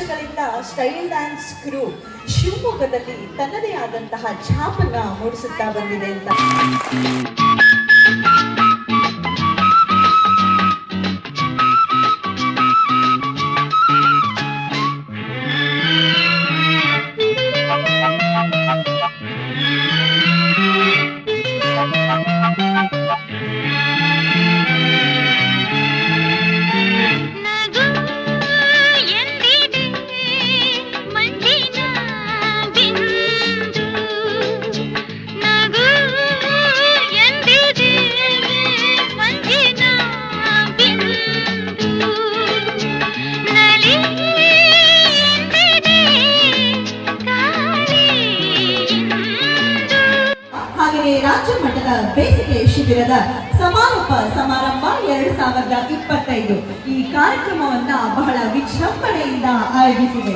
ವರ್ಷಗಳಿಂದ style dance ಕ್ರೂ ಶಿವಮೊಗ್ಗದಲ್ಲಿ ತನ್ನದೇ ಆದಂತಹ ಛಾಪನ್ನ ಮೂಡಿಸುತ್ತಾ ಬಂದಿದೆ ಅಂತ. ರಾಜ್ಯ ಮಟ್ಟದ ಬೇಸಿಗೆ ಶಿಬಿರದ ಸಮಾರೋಪ ಸಮಾರಂಭ 2025 ಈ ಕಾರ್ಯಕ್ರಮವನ್ನ ಬಹಳ ವಿಜೃಂಭಣೆಯಿಂದ ಆಯೋಜಿಸಿದೆ.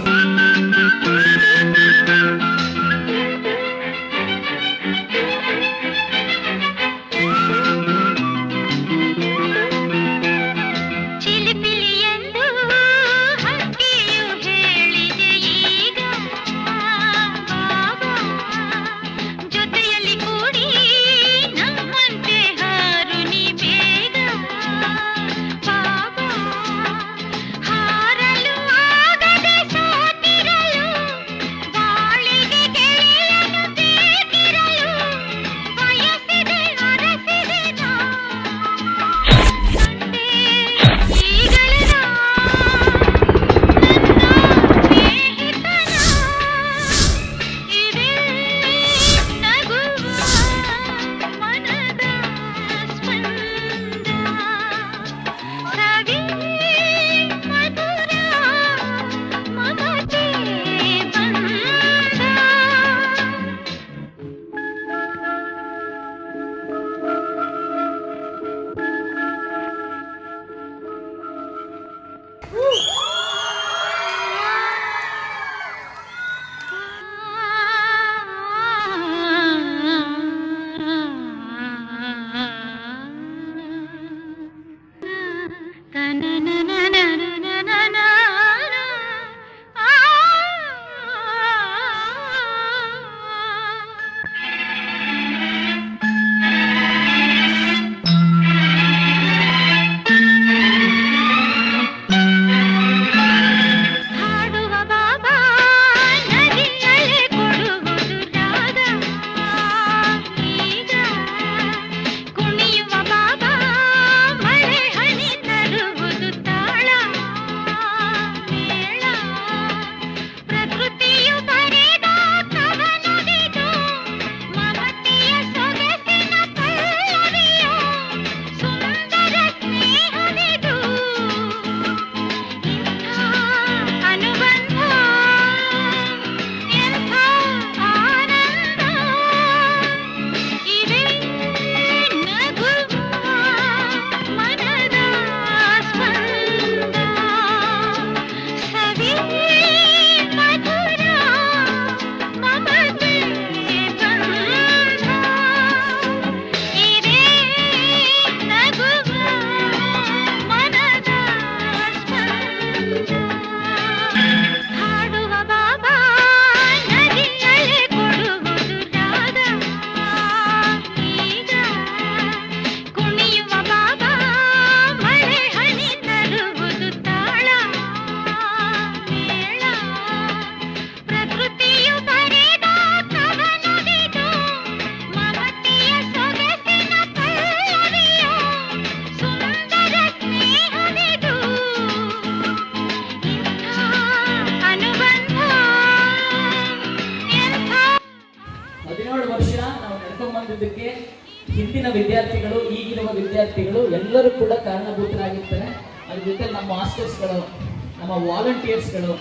ಹಿಂದಿನ ವಿದ್ಯಾರ್ಥಿಗಳು ಈಗಿರುವ ವಿದ್ಯಾರ್ಥಿಗಳು ಎಲ್ಲರೂ ಕೂಡ ಕಾರಣಭೂತರಾಗಿರ್ತಾರೆ. ಅದ್ರ ಜೊತೆ ನಮ್ಮ ಮಾಸ್ಟರ್ಸ್ಗಳು, ನಮ್ಮ ವಾಲಂಟಿಯರ್ಸ್ಗಳು,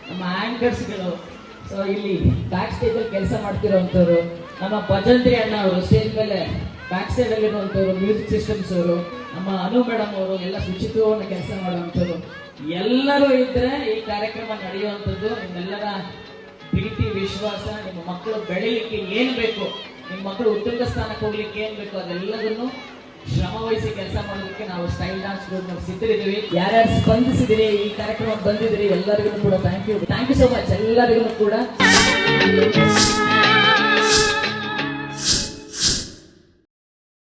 ನಮ್ಮ ಆಂಕರ್ಸ್ಗಳು, ಸೊ ಇಲ್ಲಿ ಬ್ಯಾಕ್ ಸ್ಟೇಜಲ್ಲಿ ಕೆಲಸ ಮಾಡ್ತಿರೋವಂಥವ್ರು, ನಮ್ಮ ಭಜಂತ್ರಿ ಅಣ್ಣ ಅವರು ಸ್ಟೇಜ್ ಮೇಲೆ ಬ್ಯಾಕ್ ಸೈಡ್ ಅಲ್ಲಿರುವಂಥವ್ರು, ಮ್ಯೂಸಿಕ್ ಸಿಸ್ಟಮ್ಸ್ ಅವರು, ನಮ್ಮ ಅನು ಮೇಡಮ್ ಅವರು ಎಲ್ಲ ಶುಚಿತ್ವವನ್ನು ಕೆಲಸ ಮಾಡುವಂಥವ್ರು ಎಲ್ಲರೂ ಇದ್ರೆ ಈ ಕಾರ್ಯಕ್ರಮ ನಡೆಯುವಂಥದ್ದು. ನಿಮ್ಮೆಲ್ಲರ ಪ್ರೀತಿ, ವಿಶ್ವಾಸ, ನಿಮ್ಮ ಮಕ್ಕಳು ಬೆಳೀಲಿಕ್ಕೆ ಏನು ಬೇಕು, ನಿಮ್ಮ ಮಕ್ಕಳು ಉತ್ತುಂಗ ಸ್ಥಾನಕ್ಕೆ ಹೋಗ್ಲಿಕ್ಕೆ ಏನು ಬೇಕು ಅದೆಲ್ಲದನ್ನು ಶ್ರಮ ವಹಿಸಿ ಕೆಲಸ ಮಾಡೋದಕ್ಕೆ ನಾವು ಸ್ಟೈಲ್ ಡಾನ್ಸ್ ಗ್ರೂಪ್ ಸಿದ್ಧರಿದ್ದೀವಿ. ಯಾರ್ಯಾರು ಸ್ಪಂದಿಸಿದಿರಿ, ಈ ಕಾರ್ಯಕ್ರಮಕ್ಕೆ ಬಂದಿದ್ದೀರಿ, ಎಲ್ಲರಿಗೂ ಕೂಡ ಥ್ಯಾಂಕ್ ಯು ಸೋ ಮಚ್. ಎಲ್ಲರಿಗೂ ಕೂಡ